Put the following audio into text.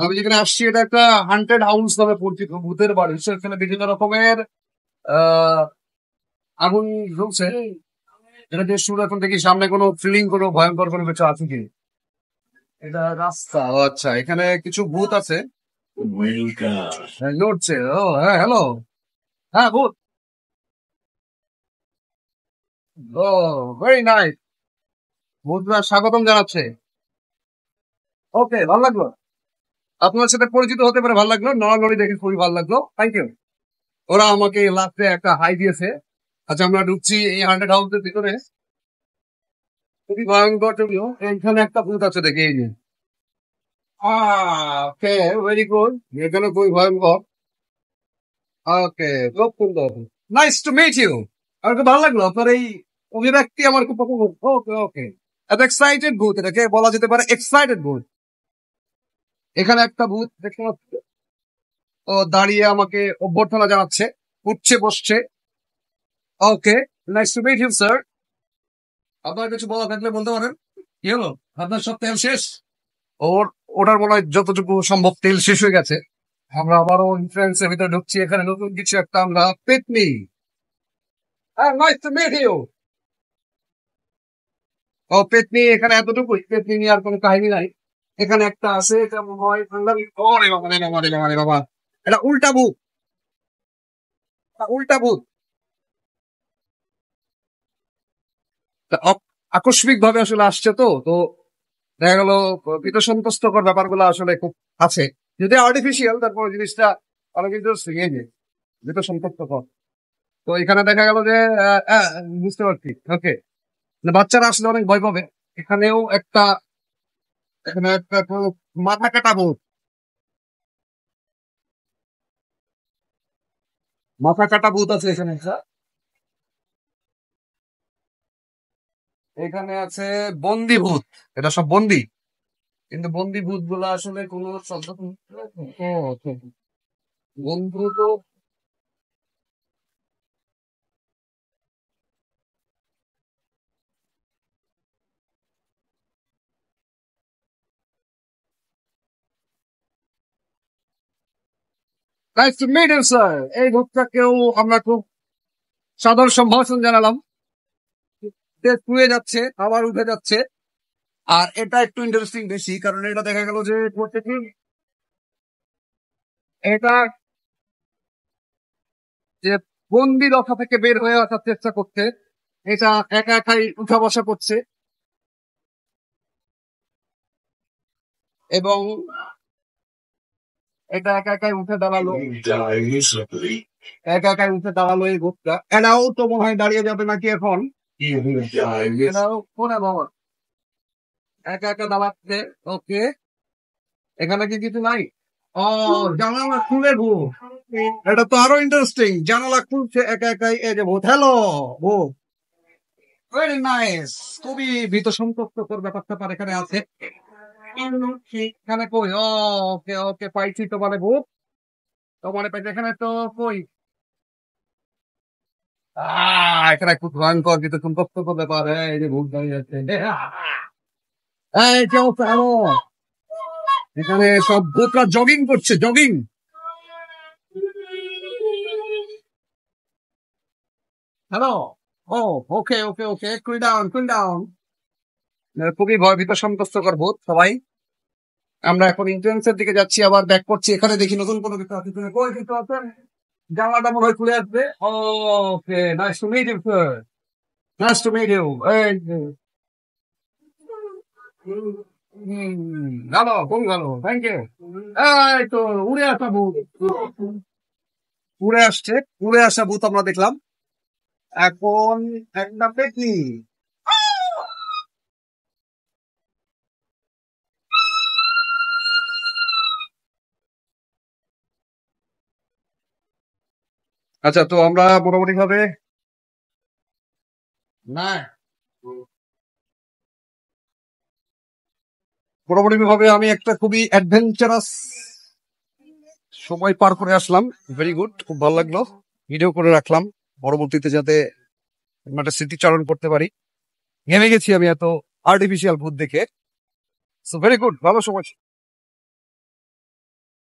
আমি যেখানে আসছি এটা একটা হান্টেড হাউস নামে পরিচিত, ভূতের বাড়ি। সেখানে বিভিন্ন রকমের আহ আগুন জ্বলছে। এটা দিয়ে শুরু, এখন দেখি সামনে কোনো ফিলিং, কোনো ভয়ঙ্কর কোনো কিছু আছে কি। এটা রাস্তা, ও আচ্ছা, এখানে কিছু ভূত আছে। হ্যাঁ, নড়ছে। ও হ্যাঁ, হ্যালো। হ্যাঁ, ভূত। ও, ভেরি নাইস। ভূতরা স্বাগতম জানাচ্ছে। ওকে, ভালো লাগলো আপনার সাথে পরিচিত হতে পারে, ভালো লাগলো। নড়ানড়ি দেখে খুবই ভালো লাগলো, থ্যাংক ইউ। ওরা আমাকে লাস্টে একটা হাই দিয়েছে। আচ্ছা, আমরা ঢুকছি এই হান্ড্রেড হাউসের ভিতরে। খুবই ভয়ঙ্কর, যদিও এখানে একটা ভূত আছে দেখি, এই যে। Okay, very good. এখানে খুবই ভয়ঙ্কর। ওকে, খুব সুন্দর। Nice to meet you. আমার খুব ভালো লাগলো আপনার এই অভিব্যক্তি, আমার খুব পছন্দ। ওকে ওকে, এত এক্সাইটেড ভূত, এটাকে বলা যেতে পারে এক্সাইটেড ভূত। এখানে একটা ভূত দেখতে পাচ্ছি। ও দাঁড়িয়ে আমাকে অভ্যর্থনা জানাচ্ছে, উঠছে বসছে। Okay, nice to meet you sir. আপনার কিছু বলা থাকলে বলতে পারেন। কি হলো, আপনার সব তেল শেষ? ওর ওটার মনে হয় যতটুকু সম্ভব তেল শেষ হয়ে গেছে। আমরা আবারও ইনফ্লুয়েন্সের ভিতরে ঢুকছি। এখানে নতুন কিছু একটা আমরা পেতনি। Nice to meet you. ও পেতনি, এখানে এতটুকুই, পেতনি নিয়ে আর কোনো কাহিনী নাই। এখানে একটা আছে, এটা মনে হয় বাঙালি। ওরে বাবা রে বাবা রে বাবা রে বাবা, এটা উল্টা ভূত। এটা উল্টা ভূত। আকস্মিক ভাবে আসলে আসছে, তো তো দেখা গেল ভীত সন্ত্রস্তকর ব্যাপারগুলো আসলে খুব আছে। যদি আর্টিফিশিয়াল, তারপর জিনিসটা অনেক ইন্টারেস্টিং, এই যে ভীত সন্ত্রস্তকর। তো এখানে দেখা গেল যে বুঝতে পারছি। ওকে, বাচ্চারা আসলে অনেক ভয় পাবে। এখানেও একটা, এখানে একটা মাথা কাটা ভূত। মাথা কাটা ভূত আছে এখানে একটা। এখানে আছে বন্দি ভূত। এটা সব বন্দি, কিন্তু বন্দি ভূত গুলা আসলে কোন শব্দ। ও, okay. বন্ধু তো। Nice to meet you sir. এই ভূতটাকেও আমরা খুব সাদর সম্ভাষণ জানালাম। সে শুয়ে যাচ্ছে, আবার উঠে যাচ্ছে। আর এটা একটু ইন্টারেস্টিং বেশি, কারণ এটা দেখা গেল যে করতে কি, এটা যে বন্দি দশা থেকে বের হয়ে আসার চেষ্টা করছে। এটা একা একাই উঠা বসা করছে, এবং এটা একা একাই উঠে দাঁড়ালো। একা একাই উঠে দাঁড়ালো এই ভূতটা। এরাও তো মনে হয় দাঁড়িয়ে যাবে নাকি এখন। এরাও কোনে বাবা, একা একা দাঁড়াচ্ছে। ওকে, এখানে কি কিছু নাই? ও, জানালা খুলে ভূত। এটা তো আরো ইন্টারেস্টিং, জানালা খুলছে একা একাই, এই যে ভূত। হ্যালো ভূত, ভেরি নাইস। খুবই ভীত সন্ত্রস্তকর ব্যাপারটা তার এখানে আছে। এখানে কই? ওকে ওকে, পাইছি তো মানে ভূত। তো মানে পাইছি এখানে তো। কই? এখানে খুব ভয়ঙ্কর ভীত সন্ত্রস্তকর ব্যাপার। এই যে ভূত দাঁড়িয়ে যাচ্ছে। এই কেউ হ্যালো, এখানে সব ভূতরা জগিং করছে, জগিং। হ্যালো। ও, ওকে ওকে ওকে, কুল ডাউন কুল ডাউন। খুবই ভয়ভীত সন্ত্রস্তকর ভূত সবাই। আমরা এখন ইন্ট্রান্সের দিকে যাচ্ছি, আবার ব্যাক করছি। এখানে দেখি নতুন কোনো কিছু আছে কিনা। কই কিছু আছে? জানলাটা মনে হয় খুলে আসবে। Okay, nice to meet you sir. Nice to meet you. এই যে, ভালো, খুবই ভালো, থ্যাংক ইউ। এই তো উড়ে আসা ভূত, উড়ে আসছে। উড়ে আসা ভূত আমরা দেখলাম। এখন একটা পেতনি। আচ্ছা, তো আমরা মোটামুটি ভাবে, না, মোটামুটি ভাবে আমি একটা খুবই অ্যাডভেঞ্চারাস সময় পার করে আসলাম। ভেরি গুড, খুব ভালো লাগলো। ভিডিও করে রাখলাম পরবর্তীতে, যাতে একটা স্মৃতিচারণ করতে পারি। ঘেমে গেছি আমি এত আর্টিফিশিয়াল ভূত দেখে। সো ভেরি গুড, ভালো সময়।